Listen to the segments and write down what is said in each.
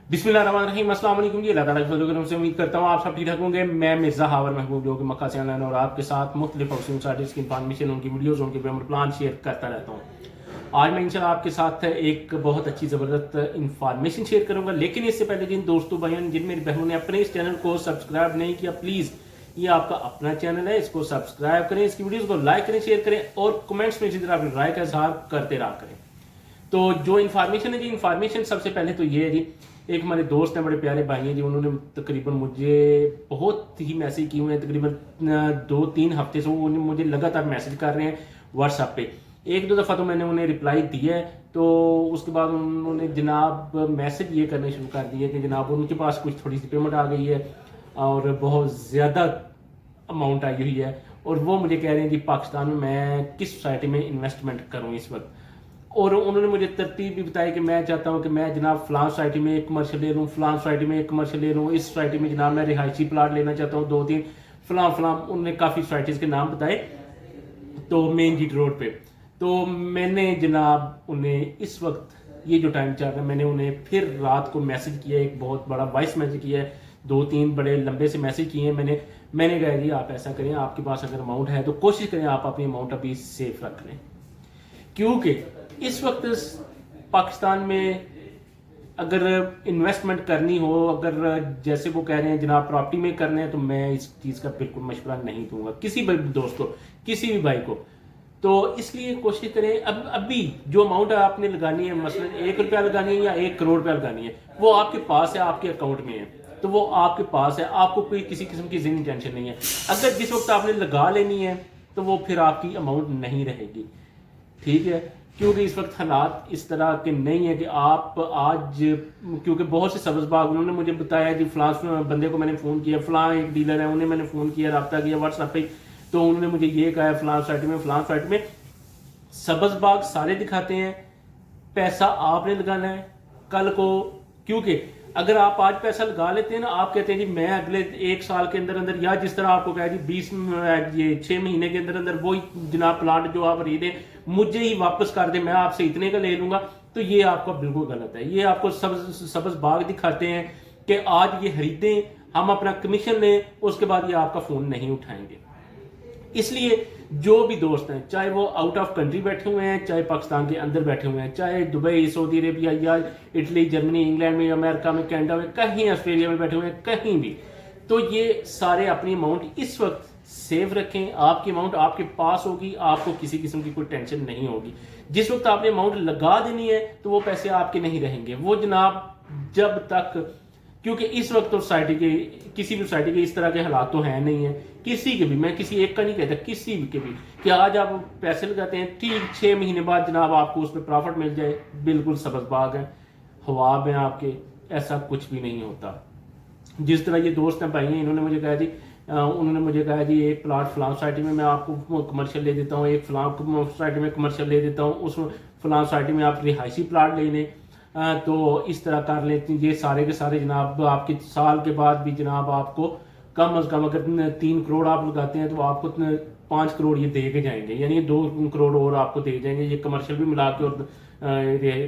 बिस्मिल्लाहिर्रहमानिर्रहीम, अस्सलाम वालेकुम जी। अल्लाह ताला के फजल करम से उम्मीद करता हूँ आप सब ठीक ठाक होंगे। मैं मिर्ज़ा हावर महबूब जो कि मक्का से ऑनलाइन और आपके साथ मुख्तलिफ हाउसिंग आर्टिस्ट की इन्फॉर्मेशन, उनकी वीडियोज़, उनके पेमेंट प्लान शेयर करता रहता हूँ। आज मैं इंशाल्लाह आपके साथ एक बहुत अच्छी ज़बरदस्त इन्फॉर्मेशन शेयर करूँगा, लेकिन इससे पहले जिन दोस्तों भाइयों जिन मेरी बहनों ने अपने इस चैनल को सब्सक्राइब नहीं किया, प्लीज़ ये आपका अपना चैनल है, इसको सब्सक्राइब करें, इसकी वीडियोज़ को लाइक करें, शेयर करें और कमेंट्स में इसी तरह अपनी राय का इजहार करते रहा करें। तो जो इन्फॉर्मेशन है जी, इन्फॉर्मेशन सबसे पहले तो ये है जी, एक हमारे दोस्त हैं, बड़े प्यारे भाई हैं जी, उन्होंने तकरीबन मुझे बहुत ही मैसेज किए हुए हैं। तकरीबन 2-3 हफ्ते से वो मुझे लगातार मैसेज कर रहे हैं व्हाट्सएप पे। एक दो दफ़ा तो मैंने उन्हें रिप्लाई दिया है, तो उसके बाद उन्होंने जनाब मैसेज ये करने शुरू कर दिए कि जनाब उनके पास कुछ थोड़ी सी पेमेंट आ गई है और बहुत ज़्यादा अमाउंट आई हुई है, और वो मुझे कह रहे हैं जी पाकिस्तान में मैं किस सोसाइटी में इन्वेस्टमेंट करूँ इस वक्त। और उन्होंने मुझे तरतीब भी बताई कि मैं चाहता हूँ कि मैं जनाब फलां सोसाइटी में एक कमर्शियल ले लूँ, फलां सोसाइटी में एक कमर्शियल ले लूँ, इस सोसाइटी में जनाब मैं रिहायशी प्लाट लेना चाहता हूँ 2-3 फलां फलां। उन्होंने काफ़ी सोसाइटीज़ के नाम बताए, तो मेन जीट रोड पे। तो मैंने जनाब उन्हें इस वक्त ये जो टाइम चल रहा है, मैंने उन्हें फिर रात को मैसेज किया, एक बहुत बड़ा वॉइस मैसेज किया है, 2-3 बड़े लंबे से मैसेज किए हैं मैंने कहा जी आप ऐसा करें, आपके पास अगर अमाउंट है तो कोशिश करें आप अपनी अमाउंट अभी सेफ रख लें, क्योंकि इस वक्त पाकिस्तान में अगर इन्वेस्टमेंट करनी हो, अगर जैसे वो कह रहे हैं जनाब प्रॉपर्टी में करने हैं, तो मैं इस चीज़ का बिल्कुल मशवरा नहीं दूंगा किसी भी दोस्त को, किसी भी भाई को। तो इसलिए कोशिश करें, अब अभी जो अमाउंट आपने लगानी है, मसलन 1 रुपया लगानी है या 1 करोड़ रुपया लगानी है, वो आपके पास है, आपके अकाउंट में है, तो वो आपके पास है, आपको कोई किसी किस्म की ज़हनी टेंशन नहीं है। अगर जिस वक्त आपने लगा लेनी है तो वो फिर आपकी अमाउंट नहीं रहेगी, ठीक है, क्योंकि इस वक्त हालात इस तरह के नहीं है कि आप आज, क्योंकि बहुत से सब्ज़ बाग उन्होंने मुझे बताया कि फलां बंदे को मैंने फ़ोन किया, फलां एक डीलर है, उन्हें मैंने फ़ोन किया, रब्ता किया व्हाट्सएप पे, तो उन्होंने मुझे ये कहा है फलां साइट में सब्ज़ बाग सारे दिखाते हैं, पैसा आपने लगाना है कल को। क्योंकि अगर आप आज पैसा लगा लेते हैं ना, आप कहते हैं जी मैं अगले 1 साल के अंदर अंदर, या जिस तरह आपको कहा जी 6 महीने के अंदर अंदर वही जनाब प्लाट जो आप खरीदे मुझे ही वापस कर दे, मैं आपसे इतने का ले लूंगा, तो ये आपका बिल्कुल गलत है। ये आपको सब्ज बाग दिखाते हैं कि आज ये खरीदें, हम अपना कमीशन लें, उसके बाद ये आपका फ़ोन नहीं उठाएंगे। इसलिए जो भी दोस्त हैं, चाहे वो आउट ऑफ कंट्री बैठे हुए हैं, चाहे पाकिस्तान के अंदर बैठे हुए हैं, चाहे दुबई, सऊदी अरेबिया या इटली, जर्मनी, इंग्लैंड में, अमेरिका में, कनाडा में, कहीं ऑस्ट्रेलिया में बैठे हुए हैं, कहीं भी, तो ये सारे अपनी अमाउंट इस वक्त सेव रखें। आपकी अमाउंट आपके पास होगी, आपको किसी किस्म की कोई टेंशन नहीं होगी। जिस वक्त आपने अमाउंट लगा देनी है तो वो पैसे आपके नहीं रहेंगे, वो जनाब जब तक, क्योंकि इस वक्त तो सोसाइटी के, किसी भी सोसाइटी के इस तरह के हालात तो हैं नहीं है, किसी के भी, मैं किसी एक का नहीं कहता, किसी के भी, कि आज आप पैसे लगाते हैं, ठीक 6 महीने बाद जनाब आपको उस पर प्रॉफिट मिल जाए, बिल्कुल सब्ज़ बाग है, ख्वाब हैं आपके, ऐसा कुछ भी नहीं होता। जिस तरह ये दोस्त हैं भाई हैं, उन्होंने मुझे कहा जी एक प्लाट फलां सोसाइटी में मैं आपको कमर्शियल ले देता हूँ, एक फलां सोसाइटी में कमर्शियल ले देता हूँ, उस फलां सोसाइटी में आप रिहायशी प्लाट ले लें, तो इस तरह कर लेते हैं। ये सारे के सारे जनाब आपके साल के बाद भी जनाब आपको कम अज़ कम, अगर 3 करोड़ आप लगाते हैं तो आपको 5 करोड़ ये दे के जाएंगे, यानी 2 करोड़ और आपको दे जाएंगे, ये कमर्शियल भी मिला के और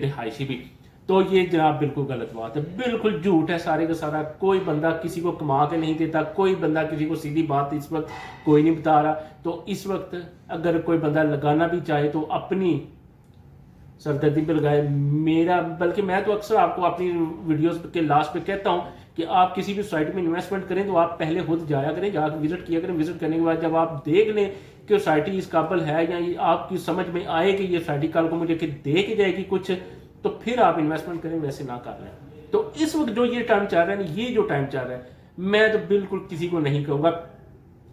रिहायशी भी। तो ये जनाब बिल्कुल गलत बात है, बिल्कुल झूठ है सारे का सारा। कोई बंदा किसी को कमा के नहीं देता, कोई बंदा किसी को सीधी बात इस वक्त कोई नहीं बता रहा। तो इस वक्त अगर कोई बंदा लगाना भी चाहे तो अपनी सरदर्दी पे लगाए। मेरा, बल्कि मैं तो अक्सर आपको अपनी वीडियोस के लास्ट पे कहता हूं कि आप किसी भी साइट में इन्वेस्टमेंट करें तो आप पहले खुद जाया करें, जाकर विजिट किया करें। विजिट करने के बाद जब आप देख लें कि सोसाइटी इस काबिल है, या आपकी समझ में आए कि ये सोसाइटी कल को मुझे दे के जाएगी कुछ, तो फिर आप इन्वेस्टमेंट करें, वैसे ना कर लें। तो इस वक्त जो ये टाइम चल रहा है, ये जो टाइम चल रहा है, मैं तो बिल्कुल किसी को नहीं कहूँगा।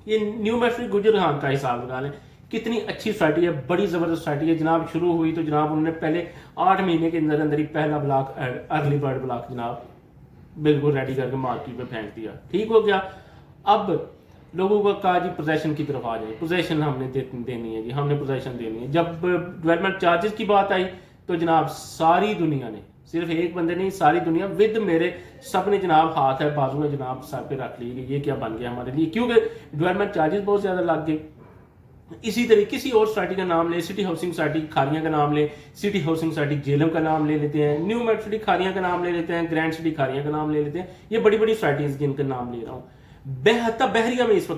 ये न्यू मैट्री गुजर खान का हिसाब लगा लें, कितनी अच्छी सोसाइटी है, बड़ी ज़बरदस्त सोसाइटी है जनाब। शुरू हुई तो जनाब उन्होंने पहले 8 महीने के अंदर अंदर ही पहला ब्लॉक, अर्ली बर्ड ब्लॉक जनाब बिल्कुल रेडी करके मार्केट में फेंक दिया, ठीक हो गया। अब लोगों को कहा जी पोजेशन की तरफ आ जाए, पोजेशन हमने देनी है जी, हमने पोजेशन देनी है। जब डेवलपमेंट चार्जेस की बात आई तो जनाब सारी दुनिया ने, सिर्फ एक बंदे नहीं, सारी दुनिया विद मेरे, सब ने जनाब हाथ है बाजू में जनाब सर पे रख ली कि ये क्या बन गया हमारे लिए, क्योंकि डेवलपमेंट चार्जेस बहुत ज़्यादा लग गए। اسی طرح کسی اور سوسائٹی کا نام لیں، سٹی ہاؤسنگ سوسائٹی کھاریاں کا نام لیں، سٹی ہاؤسنگ سوسائٹی جیلم کا نام لے لیتے ہیں، نیو میٹ سٹی کھاریاں کا نام لے لیتے ہیں، گرینڈ سٹی کھاریاں کا نام لے لیتے ہیں. یہ بڑی بڑی سوسائٹیز جن کا نام لے رہا ہوں. حتیٰ بحریہ میں اس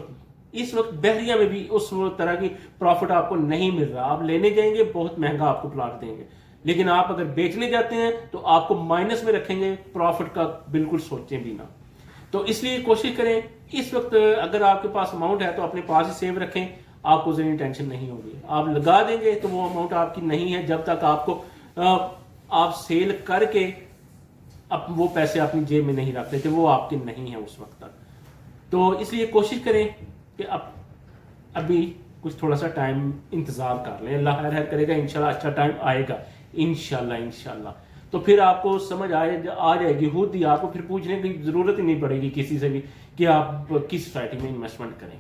وقت بحریہ میں بھی اس طرح کی پروفٹ آپ کو نہیں مل رہا. آپ لینے جائیں گے بہت مہنگا آپ کو پلاٹ دیں گے، لیکن آپ اگر بیچنے جاتے ہیں تو آپ کو مائنس میں رکھیں گے، پروفٹ کا بالکل سوچیں بھی نہ. تو اس لیے کوشش کریں اس وقت اگر آپ کے پاس اماؤنٹ ہے تو اپنے پاس ہی سیو رکھیں، آپ کو ذہنی ٹینشن نہیں ہوگی. آپ لگا دیں گے تو وہ اماؤنٹ آپ کی نہیں ہے جب تک آپ کو آپ سیل کر کے وہ پیسے اپنی جیب میں نہیں رکھتے تھے، وہ آپ کے نہیں ہیں اس وقت تک. تو اس لیے کوشش کریں کہ ابھی کچھ تھوڑا سا ٹائم انتظار کر لیں. اللہ خیر کرے گا، انشاءاللہ اچھا ٹائم آئے گا انشاءاللہ. تو پھر آپ کو سمجھ آ جائے گی خود ہی، آپ کو پھر پوچھنے کی ضرورت ہی نہیں پڑے گی کسی سے بھی کہ آپ کس سوسائٹی میں انویسٹمنٹ کریں.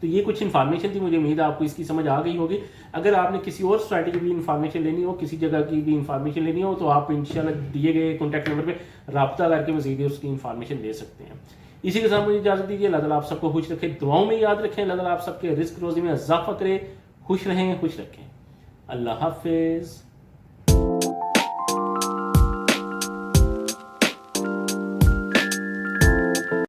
تو یہ کچھ انفارمیشن تھی، مجھے امید ہے آپ کو اس کی سمجھ آ گئی ہوگی. اگر آپ نے کسی اور سوسائٹی کی بھی انفارمیشن لینی ہو، کسی جگہ کی بھی انفارمیشن لینی ہو، تو آپ انشاءاللہ دیے گئے کانٹیکٹ نمبر پہ رابطہ کر کے مزید اس کی انفارمیشن لے سکتے ہیں. اسی کے ساتھ مجھے اجازت دیجیے. اللہ تعالیٰ آپ سب کو خوش رکھے، دعاؤں میں یاد رکھیں. اللہ تعالیٰ آپ سب کے رزق روزی میں اضافہ کرے. خوش رہیں، خوش رکھیں. اللہ حافظ.